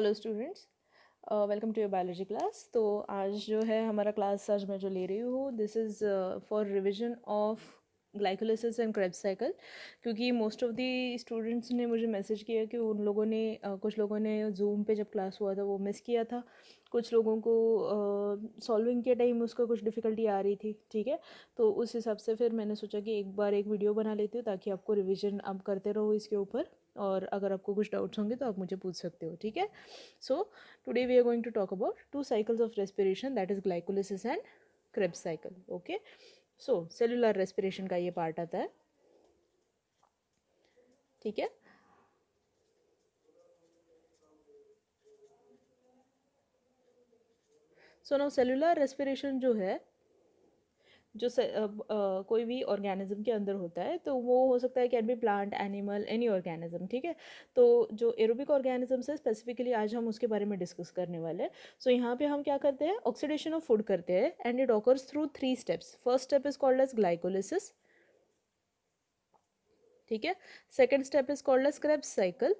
Hello students, welcome to your biology class. तो आज जो है हमारा क्लास आज मैं जो ले रही हूँ this is for revision of glycolysis and Krebs cycle. क्योंकि मोस्ट ऑफ दी स्टूडेंट्स ने मुझे मैसेज किया कि उन लोगों ने कुछ लोगों ने जूम पे जब क्लास हुआ था वो मिस किया था, कुछ लोगों को सॉल्विंग के टाइम उसका कुछ डिफ़िकल्टी आ रही थी। ठीक है, तो उस हिसाब से फिर मैंने सोचा कि एक बार एक वीडियो बना लेती हूँ ताकि आपको रिविज़न आप करते रहो इसके ऊपर, और अगर आपको कुछ डाउट्स होंगे तो आप मुझे पूछ सकते हो। ठीक है, so today we are going to talk about two cycles of respiration, that is glycolysis and Krebs cycle. Okay, so cellular respiration का ये पार्ट आता है। ठीक है, सो नाउ सेलुलर रेस्पिरेशन जो है जो कोई भी ऑर्गेनिज्म के अंदर होता है, तो वो हो सकता है can be plant, animal, any organism. ठीक है, तो जो एरोबिक ऑर्गेनिजम्स है स्पेसिफिकली आज हम उसके बारे में डिस्कस करने वाले हैं। सो यहाँ पे हम क्या करते हैं, ऑक्सीडेशन ऑफ फूड करते हैं and it occurs through 3 steps. First step is called as glycolysis. ठीक है, second step is called as Krebs cycle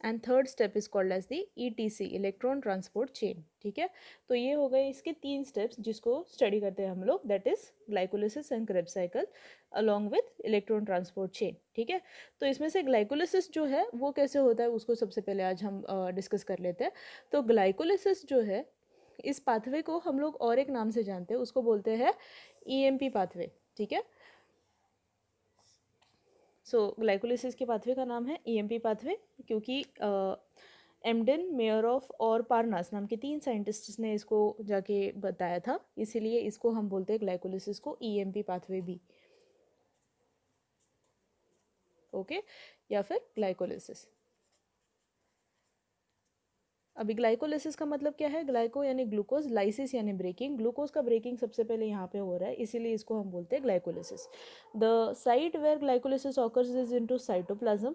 and third step is called as the ETC, electron transport chain. ठीक है, तो ये हो गए इसके 3 स्टेप्स जिसको स्टडी करते हैं हम लोग, that is glycolysis and Krebs cycle along with electron transport chain. ठीक है, तो इसमें से ग्लाइकोलिसिस जो है वो कैसे होता है उसको सबसे पहले आज हम डिस्कस कर लेते हैं। तो ग्लाइकोलिसिस जो है इस पाथवे को हम लोग और एक नाम से जानते हैं, उसको बोलते हैं EMP पाथवे। ठीक है, सो ग्लाइकोलिसिस के पाथवे का नाम है EMP पाथवे, क्योंकि एमडन, मेयरऑफ और पारनास नाम के 3 साइंटिस्ट्स ने इसको जाके बताया था, इसीलिए इसको हम बोलते हैं ग्लाइकोलिसिस को EMP पाथवे भी। ओके, या फिर ग्लाइकोलिसिस। अभी ग्लाइकोलिसिस का मतलब क्या है, ग्लाइको यानी ग्लूकोज, लाइसिस यानी ब्रेकिंग, ग्लूकोज का ब्रेकिंग सबसे पहले यहाँ पे हो रहा है, इसीलिए इसको हम बोलते हैं glycolysis. The site where glycolysis occurs is into cytoplasm.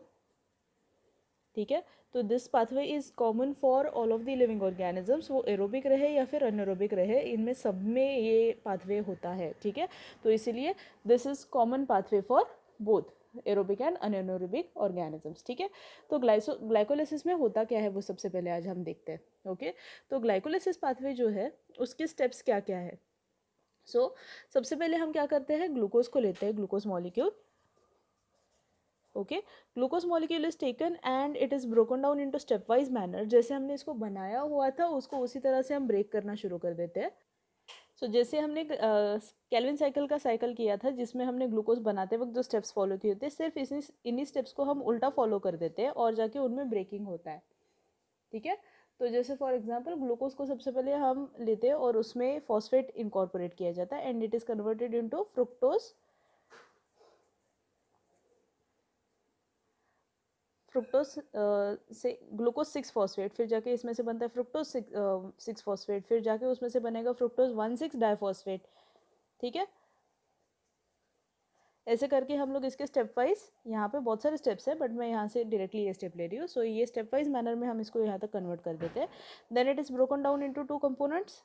ठीक है, तो this pathway is common for all of the living organisms, वो एरोबिक रहे या फिर अनएरोबिक रहे, इनमें सब में ये पाथवे होता है। ठीक है, तो इसीलिए this is common pathway for both aerobic and anaerobic organisms. ठीक है, तो ग्लाइकोलिसिस में होता क्या है वो सबसे पहले आज हम देखते हैं। ओके, तो ग्लाइकोलिसिस पाथवे जो है उसके स्टेप्स क्या क्या है। सो सबसे पहले हम क्या करते हैं, ग्लूकोज को लेते हैं, glucose molecule. Okay, glucose molecule is taken and it is broken down into step wise manner. जैसे हमने इसको बनाया हुआ था उसको उसी तरह से हम ब्रेक करना शुरू कर देते हैं। सो जैसे हमने केल्विन साइकिल का साइकिल किया था जिसमें हमने ग्लूकोज बनाते वक्त जो स्टेप्स फॉलो किए थे, सिर्फ इन्हीं स्टेप्स को हम उल्टा फॉलो कर देते हैं और जाके उनमें ब्रेकिंग होता है। ठीक है, तो जैसे फॉर एग्जांपल ग्लूकोज को सबसे पहले हम लेते हैं और उसमें फॉस्फेट इनकॉर्पोरेट किया जाता है and it is converted into fructose. Fructose से ग्लूकोज 6 फॉस्फेट, फिर जाके इसमें से बनता है फ्रुक्टोज 6 फॉस्फेट, फिर जाके उसमें से बनेगा फ्रुक्टोज 1,6-डाइफॉस्फेट। ठीक है, ऐसे करके हम लोग इसके स्टेप वाइज, यहाँ पे बहुत सारे स्टेप्स है बट मैं यहाँ से डायरेक्टली ये स्टेप ले रही हूँ। सो ये स्टेप वाइज मैनर में हम इसको यहाँ तक कन्वर्ट कर देते हैं। Then it is broken down into 2 components,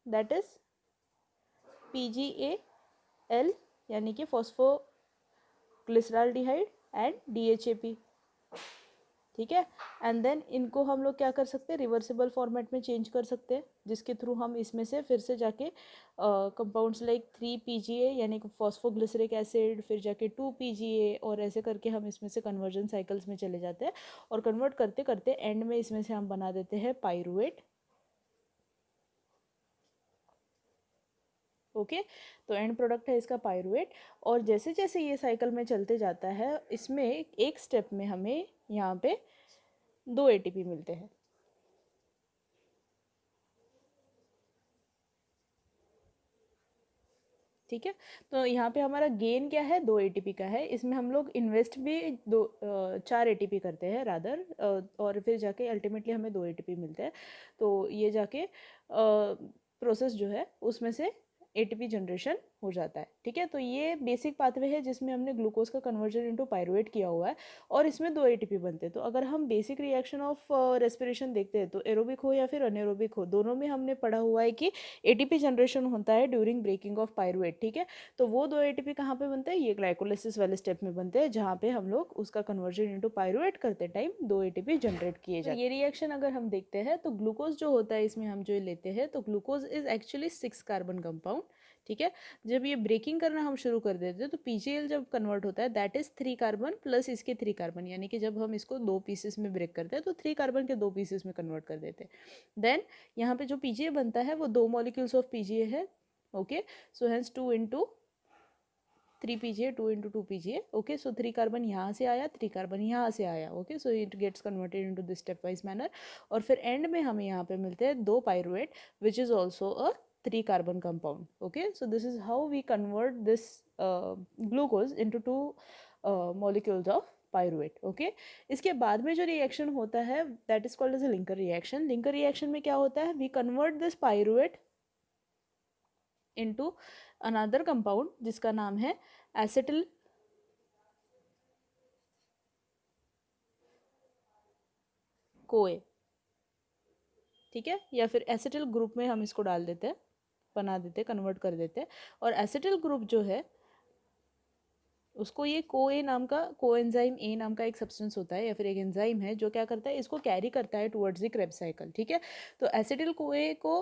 that is PGAL यानी कि फॉस्फोग्लिसराल्डिहाइड एंड DHAP। ठीक है, एंड देन इनको हम लोग क्या कर सकते हैं, रिवर्सिबल फॉर्मेट में चेंज कर सकते हैं, जिसके थ्रू हम इसमें से फिर से जाके कंपाउंड्स लाइक 3 PGA यानी कि फॉस्फोग्लिसरिक एसिड, फिर जाके 2 PGA, और ऐसे करके हम इसमें से कन्वर्जन साइकिल्स में चले जाते हैं और कन्वर्ट करते करते एंड में इसमें से हम बना देते हैं पायरुवेट। ओके, तो एंड प्रोडक्ट है इसका पायरुवेट। और जैसे जैसे ये साइकिल में चलते जाता है इसमें एक स्टेप में हमें यहाँ पे 2 ATP मिलते हैं। ठीक है, तो यहाँ पे हमारा गेन क्या है, 2 ATP का है। इसमें हम लोग इन्वेस्ट भी 4 ATP करते हैं रादर, और फिर जाके अल्टीमेटली हमें 2 ATP मिलते हैं। तो ये जाके प्रोसेस जो है उसमें से ATP जनरेशन हो जाता है। ठीक है, तो ये बेसिक पाथवे है जिसमें हमने ग्लूकोज का कन्वर्जन इनटू पायरुवेट किया हुआ है और इसमें 2 एटीपी बनते हैं। तो अगर हम बेसिक रिएक्शन ऑफ रेस्पिरेशन देखते हैं तो एरोबिक हो या फिर अनएरोबिक हो, दोनों में हमने पढ़ा हुआ है कि एटीपी जनरेशन होता है ड्यूरिंग ब्रेकिंग ऑफ पायरुवेट। ठीक है, तो वो 2 एटीपी कहाँ पे बनते हैं, ये ग्लाइकोलिसिस वाले स्टेप में बनते हैं, जहाँ पे हम लोग उसका कन्वर्जन इनटू पायरुवेट करते टाइम 2 एटीपी जनरेट किए जाते हैं। ये रिएक्शन अगर हम देखते हैं तो ग्लूकोज जो होता है इसमें हम जो लेते हैं तो glucose is actually 6 carbon compound. ठीक है, जब ये ब्रेकिंग करना हम शुरू कर देते हैं तो पीजीएल जब कन्वर्ट होता है दैट इज 3 कार्बन प्लस इसके 3 कार्बन, यानी कि जब हम इसको 2 पीसेस में ब्रेक करते हैं तो 3 कार्बन के 2 पीसेस में कन्वर्ट कर देते हैं। देन यहाँ पे जो पीजीए बनता है वो 2 मॉलिक्यूल्स ऑफ पीजीए है। Okay, so hence 2 into 3 PGA, 2 into 2 PGA. Okay, so 3 carbon यहाँ से आया, 3 कार्बन यहाँ से आया। Okay, so it gets converted into this step wise manner और फिर एंड में हमें यहाँ पे मिलते हैं 2 pyruvate which is also a 3 carbon compound. Okay, so this is how we convert this glucose into 2 molecules of pyruvate. Okay, इसके बाद में जो रिएक्शन होता है that is called as a linker reaction. linker reaction में क्या होता है, we convert this pyruvate into another compound जिसका नाम है acetyl CoA. ठीक है, या फिर एसिटिल ग्रुप में हम इसको डाल देते हैं, बना देते हैं, कन्वर्ट कर देते हैं। और एसिटिल ग्रुप जो है उसको ये कोए नाम का, कोएंजाइम ए नाम का एक सब्सटेंस होता है या फिर एक एंजाइम है जो क्या करता है, इसको कैरी करता है टुवर्ड्स द क्रेब्स साइकिल। ठीक है, तो एसिटिल कोए को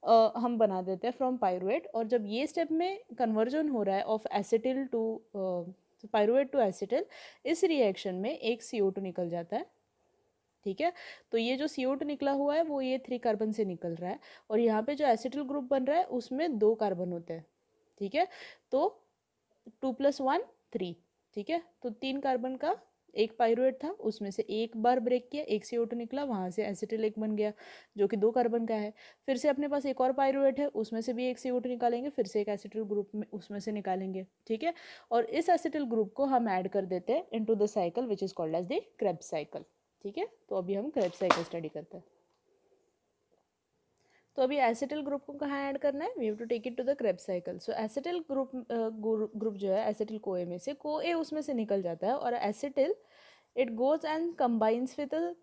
हम बना देते हैं फ्रॉम पायरुवेट और जब ये स्टेप में कन्वर्जन हो रहा है of acetyl to pyruvate to acetyl, इस रिएक्शन में एक CO2 निकल जाता है। ठीक है, तो ये जो CO2 निकला हुआ है वो ये 3 कार्बन से निकल रहा है और यहाँ पे जो एसिटिल ग्रुप बन रहा है उसमें 2 कार्बन होते हैं। ठीक है, तो 2 + 1 3। ठीक है, तो 3 कार्बन का एक पायरुवेट था, उसमें से एक बार ब्रेक किया, एक CO2 निकला, वहाँ से एसिटिल एक बन गया जो कि 2 कार्बन का है। फिर से अपने पास एक और पायरुवेट है, उसमें से भी एक CO2 निकालेंगे, फिर से एक एसिटिल ग्रुप में उसमें से निकालेंगे। ठीक है, और इस एसिटिल ग्रुप को हम ऐड कर देते हैं into the cycle which is called as the Krebs cycle. ठीक है, तो अभी हम क्रेब्स साइकिल स्टडी करते हैं। तो अभी एसिटिल ग्रुप को कहाँ ऐड करना है, we have to take it to the Krebs cycle. So acetyl group जो है एसिटिल कोए में से कोए उसमें से निकल जाता है और acetyl it goes and combines with a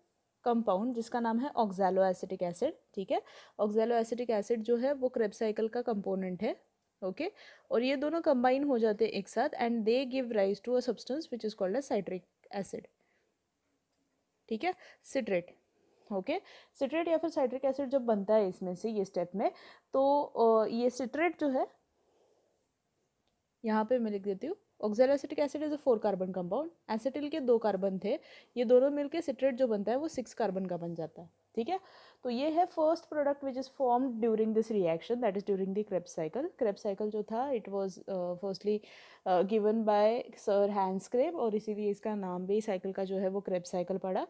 compound जिसका नाम है ऑक्सैलो एसिटिक एसिड। ठीक है, ऑक्सैलो एसिटिक एसिड जो है वो क्रेब्स साइकिल का कंपोनेंट है। ओके, और ये दोनों कंबाइन हो जाते हैं एक साथ and they give rise to a substance which is called as citric acid. ठीक है, सिट्रेट। ओके, सिट्रेट या फिर साइट्रिक एसिड जब बनता है इसमें से ये स्टेप में, तो ये सिट्रेट जो है यहाँ पे मैं लिख देती हूँ, oxalo acetic acid is a 4 carbon compound, acetyl के 2 कार्बन थे, ये दोनों मिलके सिट्रेट जो बनता है वो 6 कार्बन का बन जाता है। ठीक है, तो ये है first product which is formed during this reaction, that is during the Krebs cycle. Krebs cycle जो था it was firstly given by sir Hans Krebs और इसीलिए इसका नाम भी साइकिल का जो है वो क्रेब्स साइकिल पड़ा।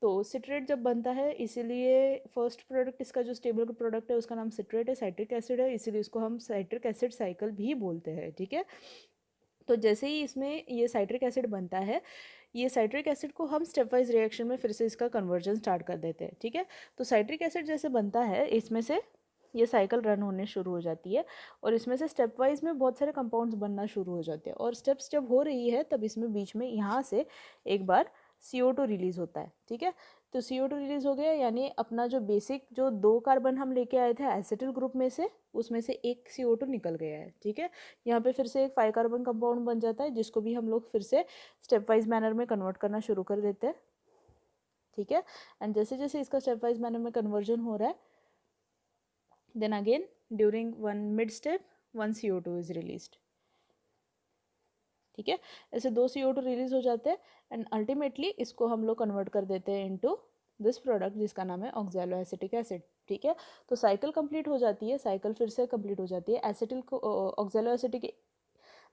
तो सिट्रेट जब बनता है इसीलिए फर्स्ट प्रोडक्ट इसका जो स्टेबल प्रोडक्ट है उसका नाम सिट्रेट है, साइट्रिक एसिड है, इसीलिए इसको हम साइट्रिक एसिड साइकिल भी बोलते हैं। ठीक है, तो जैसे ही इसमें ये साइट्रिक एसिड बनता है, ये साइट्रिक एसिड को हम स्टेप वाइज रिएक्शन में फिर से इसका कन्वर्जन स्टार्ट कर देते हैं। ठीक है, तो साइट्रिक एसिड जैसे बनता है इसमें से ये साइकिल रन होने शुरू हो जाती है और इसमें से स्टेप वाइज में बहुत सारे कंपाउंड्स बनना शुरू हो जाते हैं और स्टेप्स जब हो रही है तब इसमें बीच में यहाँ से एक बार CO2 रिलीज होता है। ठीक है, तो CO2 रिलीज हो गया यानी अपना जो बेसिक जो 2 कार्बन हम लेके आए थे एसिटिल ग्रुप में से, उसमें से एक CO2 निकल गया है। ठीक है, यहाँ पे फिर से एक 5 कार्बन कंपाउंड बन जाता है जिसको भी हम लोग फिर से स्टेप वाइज मैनर में कन्वर्ट करना शुरू कर देते हैं। ठीक है, एंड जैसे जैसे इसका स्टेप वाइज मैनर में कन्वर्जन हो रहा है, then again during one mid step 1 CO2 is released. ठीक है, ऐसे 2 CO2 रिलीज हो जाते हैं एंड अल्टीमेटली इसको हम लोग कन्वर्ट कर देते हैं इनटू दिस प्रोडक्ट जिसका नाम है ऑक्सैलो एसिटिक एसिड। ठीक है, तो साइकिल कंप्लीट हो जाती है, साइकिल फिर से कंप्लीट हो जाती है, एसिटिल को ऑक्सैलो एसिटिक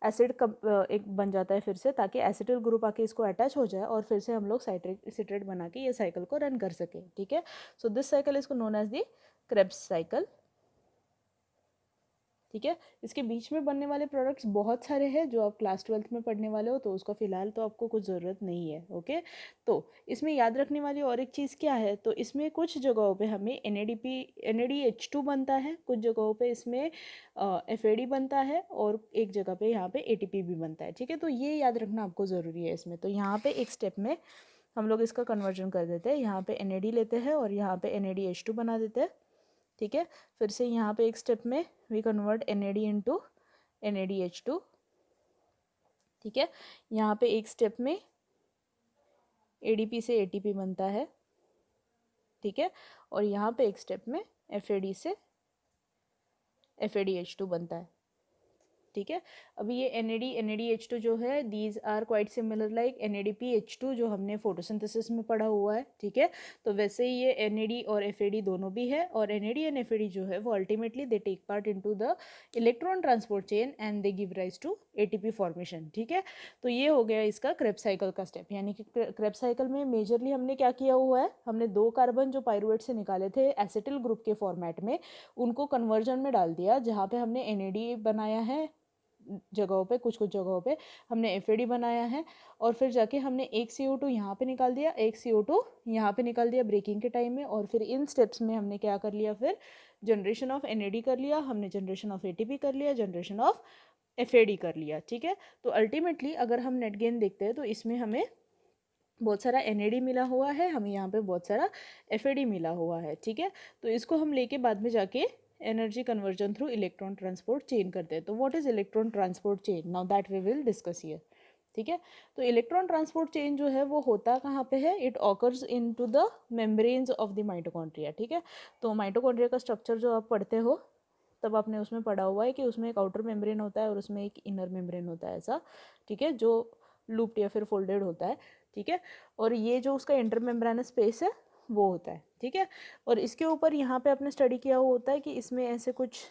एसिड एक बन जाता है फिर से ताकि एसिटिल ग्रुप आके इसको अटैच हो जाए और फिर से हम लोग सिट्रेट बना के ये साइकिल को रन कर सके। ठीक है, सो दिस साइकिल इसको known as the Krebs cycle. ठीक है। इसके बीच में बनने वाले प्रोडक्ट्स बहुत सारे हैं जो आप क्लास 12th में पढ़ने वाले हो, तो उसका फ़िलहाल तो आपको कुछ ज़रूरत नहीं है। ओके, तो इसमें याद रखने वाली और एक चीज़ क्या है, तो इसमें कुछ जगहों पे हमें NADH2 बनता है, कुछ जगहों पे इसमें FAD बनता है, और एक जगह पे यहाँ पे ATP भी बनता है। ठीक है, तो ये याद रखना आपको ज़रूरी है इसमें। तो यहाँ पे एक स्टेप में हम लोग इसका कन्वर्जन कर देते हैं, यहाँ पे NAD लेते हैं और यहाँ पे NADH2 बना देते हैं। ठीक है, फिर से यहाँ पे एक स्टेप में we convert NAD into NADH2। ठीक है, यहाँ पे एक स्टेप में ADP से ATP बनता है। ठीक है, और यहाँ पे एक स्टेप में FAD से FADH2 बनता है। ठीक है, अभी ये NADH2 जो है, these are quite similar like NADPH2 जो हमने फोटोसिंथेसिस में पढ़ा हुआ है। ठीक है, तो वैसे ही ये NAD और FAD दोनों भी है, और NAD एंड FAD जो है वो ultimately they take part into the electron transport chain and they give rise to ATP formation. ठीक है, तो ये हो गया इसका क्रेब्स साइकिल का स्टेप। यानी कि क्रेब्स साइकिल में मेजरली हमने क्या किया हुआ है, हमने 2 कार्बन जो पाइरुवेट से निकाले थे एसिटिल ग्रुप के फॉर्मेट में, उनको कन्वर्जन में डाल दिया, जहाँ पे हमने NAD बनाया है जगहों पे, कुछ कुछ जगहों पे हमने FAD बनाया है, और फिर जाके हमने एक CO2 यहाँ पे निकाल दिया, एक CO2 यहाँ पे निकाल दिया ब्रेकिंग के टाइम में, और फिर इन स्टेप्स में हमने क्या कर लिया, फिर जनरेशन ऑफ NAD कर लिया, हमने जनरेशन ऑफ ATP कर लिया, जनरेशन ऑफ FAD कर लिया। ठीक है, तो अल्टीमेटली अगर हम नेट गेन देखते हैं तो इसमें हमें बहुत सारा NAD मिला हुआ है, हमें यहाँ पे बहुत सारा FAD मिला हुआ है। ठीक है, तो इसको हम लेके बाद में जाके energy conversion through electron transport chain करते हैं। तो what is electron transport chain, now that we will discuss here. ठीक है, तो इलेक्ट्रॉन ट्रांसपोर्ट चेन जो है वो होता कहाँ पे है, it occurs into the membranes of the mitochondria. ठीक है, तो माइटोकॉन्ड्रिया का स्ट्रक्चर जो आप पढ़ते हो तब आपने उसमें पढ़ा हुआ है कि उसमें एक आउटर मेम्ब्रेन होता है और उसमें एक इनर मेम्ब्रेन होता है ऐसा। ठीक है, जो लूप्ड या फिर फोल्डेड होता है। ठीक है, और ये जो उसका इंटर मेम्ब्रेनस स्पेस है वो होता है। ठीक है, और इसके ऊपर यहाँ पे आपने स्टडी किया हुआ होता है कि इसमें ऐसे कुछ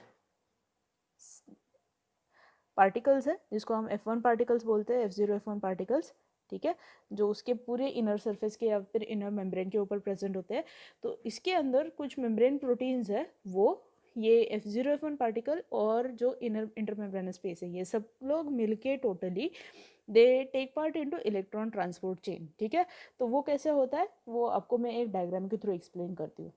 पार्टिकल्स है जिसको हम F1 पार्टिकल्स बोलते हैं, F0 F1 पार्टिकल्स। ठीक है, जो उसके पूरे इनर सरफेस के या फिर इनर मेम्ब्रेन के ऊपर प्रेजेंट होते हैं। तो इसके अंदर कुछ मेम्ब्रेन प्रोटीन्स है, वो ये F0 F1 पार्टिकल और जो इनर इंटरमेम्ब्रेनस स्पेस है, ये सब लोग मिलके totally they take part into electron transport chain. ठीक है, तो वो कैसे होता है वो आपको मैं एक डायग्राम के थ्रू एक्सप्लेन करती हूँ।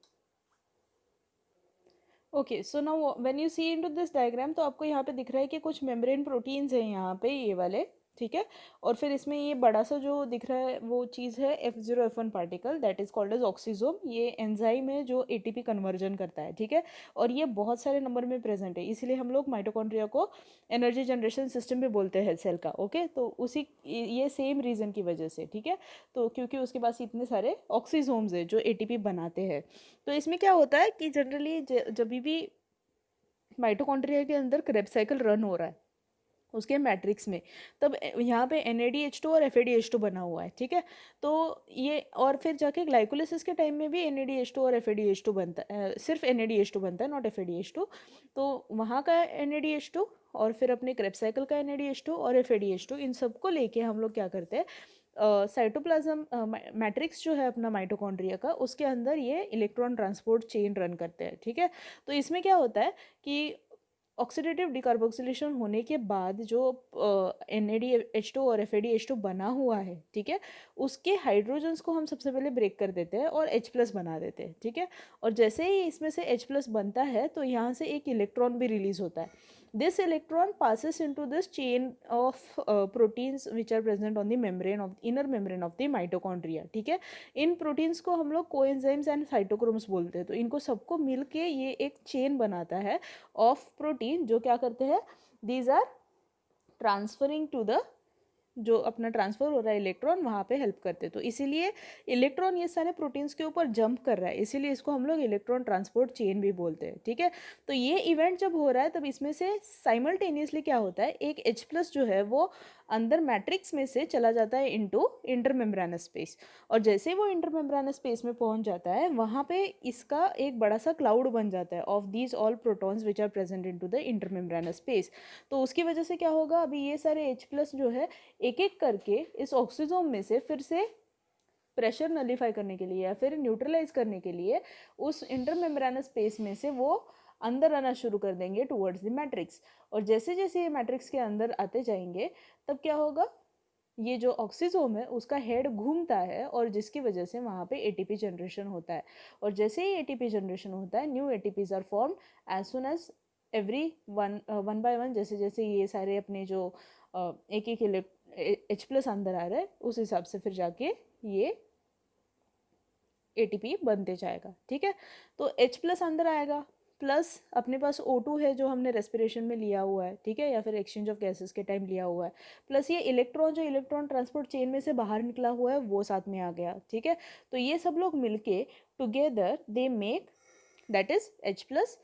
Okay, so now when you see into this diagram, तो आपको यहाँ पे दिख रहा है कि कुछ मेम्ब्रेन प्रोटीन्स हैं यहाँ पे, ये वाले। ठीक है, और फिर इसमें ये बड़ा सा जो दिख रहा है वो चीज़ है F0 F1 particle, that is called as oxysome. ये एंजाइम है जो ATP कन्वर्जन करता है। ठीक है, और ये बहुत सारे नंबर में प्रेजेंट है, इसीलिए हम लोग माइटोकॉन्ड्रिया को एनर्जी जनरेशन सिस्टम भी बोलते हैं सेल का। ओके, तो उसी ये सेम रीज़न की वजह से। ठीक है, तो क्योंकि उसके पास इतने सारे ऑक्सीजोम्स है जो ATP बनाते हैं। तो इसमें क्या होता है कि जनरली जब भी माइटोकॉन्ड्रिया के अंदर क्रेब्स साइकिल रन हो रहा है उसके मैट्रिक्स में, तब यहाँ पे NADH2 और FADH2 बना हुआ है। ठीक है, तो ये और फिर जाके ग्लाइकोलिसिस के टाइम में भी NADH2 और FADH2 बनता है, सिर्फ NADH2 बनता है, नॉट FADH2। तो वहाँ का NADH2 और फिर अपने क्रेब्स साइकिल का NADH2 और FADH2, इन सबको लेके हम लोग क्या करते हैं, साइटोप्लाज्म मैट्रिक्स जो है अपना माइटोकॉन्ड्रिया का, उसके अंदर ये इलेक्ट्रॉन ट्रांसपोर्ट चेन रन करते हैं। ठीक है, तो इसमें क्या होता है कि ऑक्सीडेटिव डिकार्बोक्सिलेशन होने के बाद जो NADH2 और FADH2 बना हुआ है, ठीक है, उसके हाइड्रोजन्स को हम सबसे पहले ब्रेक कर देते हैं और H+ बना देते हैं। ठीक है, और जैसे ही इसमें से H+ बनता है तो यहाँ से एक इलेक्ट्रॉन भी रिलीज होता है। This electron passes into this chain of proteins which are present on the membrane of inner membrane of the mitochondria। ठीक है, इन प्रोटीन्स को हम लोग कोएंजाइम्स एंड साइटोक्रोम्स बोलते हैं। तो इनको सबको मिलके ये एक चेन बनाता है ऑफ प्रोटीन, जो क्या करते हैं, these are transferring to the, जो अपना ट्रांसफर हो रहा है इलेक्ट्रॉन वहाँ पे हेल्प करते हैं। तो इसीलिए इलेक्ट्रॉन ये सारे प्रोटीन्स के ऊपर जंप कर रहा है, इसीलिए इसको हम लोग इलेक्ट्रॉन ट्रांसपोर्ट चेन भी बोलते हैं। ठीक है, तो ये इवेंट जब हो रहा है तब इसमें से साइमल्टेनियसली क्या होता है, एक H+ जो है वो अंदर मैट्रिक्स में से चला जाता है इनटू इंटरमेम्ब्रेनस स्पेस, और जैसे ही वो इंटरमेम्ब्रेनस स्पेस में पहुंच जाता है वहाँ पे इसका एक बड़ा सा क्लाउड बन जाता है of these all protons which are present into the intermembrane space. तो उसकी वजह से क्या होगा, अभी ये सारे H+ जो है एक एक करके इस ऑक्सीजोम में से फिर से प्रेशर नलीफाई करने के लिए या फिर न्यूट्रलाइज करने के लिए उस इंटरमेम्ब्रेनस स्पेस में से वो अंदर आना शुरू कर देंगे टूवर्ड्स द मैट्रिक्स। और जैसे जैसे ये मैट्रिक्स के अंदर आते जाएंगे तब क्या होगा, ये जो ऑक्सीजोम है उसका हेड घूमता है और जिसकी वजह से वहाँ पे एटीपी जनरेशन होता है। और जैसे ही एटीपी जनरेशन होता है new ATPs are form as soon as every one by one, जैसे जैसे ये सारे अपने जो एक एक H प्लस अंदर आ रहा है उस हिसाब से फिर जाके ये एटीपी बनते जाएगा। ठीक है, तो H प्लस अंदर आएगा, प्लस अपने पास O2 है जो हमने रेस्पिरेशन में लिया हुआ है, ठीक है, या फिर एक्सचेंज ऑफ गैसेस के टाइम लिया हुआ है, प्लस ये इलेक्ट्रॉन जो इलेक्ट्रॉन ट्रांसपोर्ट चेन में से बाहर निकला हुआ है वो साथ में आ गया। ठीक है, तो ये सब लोग मिलके together they make that is H plus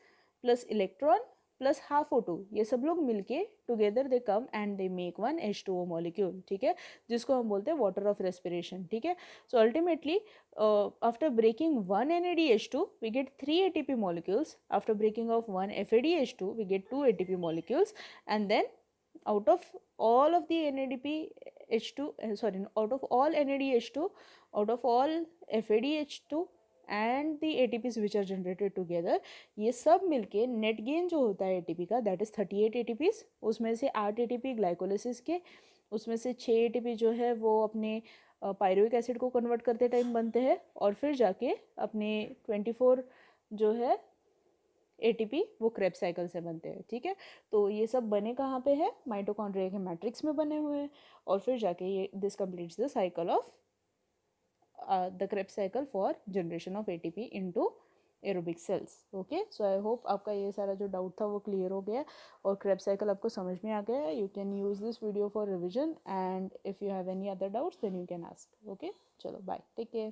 plus electron plus half O2, ये सब लोग मिलके together they come and they make one H2O molecule. ठीक है, जिसको हम बोलते हैं वाटर ऑफ रेस्पिरेशन। ठीक है, so ultimately after breaking one NADH2 we get 3 ATP molecules, after breaking of one FADH2 we get 2 ATP molecules, and then out of all of the NADPH2 out of all NADH2, out of all FADH2 and the ATPs which are generated together, ये सब मिलके net gain जो होता है ATP का that is 38 ATPs। उसमें से 8 ATP glycolysis के, उसमें से 6 ATP जो है वो अपने पायरुविक एसिड को कन्वर्ट करते टाइम बनते हैं, और फिर जाके अपने 24 जो है ATP वो क्रेब्स साइकिल से बनते हैं। ठीक है, तो ये सब बने कहाँ पे है, माइटोकॉन्ड्रिया के मैट्रिक्स में बने हुए हैं, और फिर जाके ये this completes the cycle of the Krebs cycle for generation of ATP into aerobic cells. Okay, so I hope आपका ये सारा जो डाउट था वो क्लियर हो गया और क्रेब्स साइकिल आपको समझ में आ गया है। You can use this video for revision and if you have any other doubts then you can ask. Okay, चलो बाय, टेक केयर।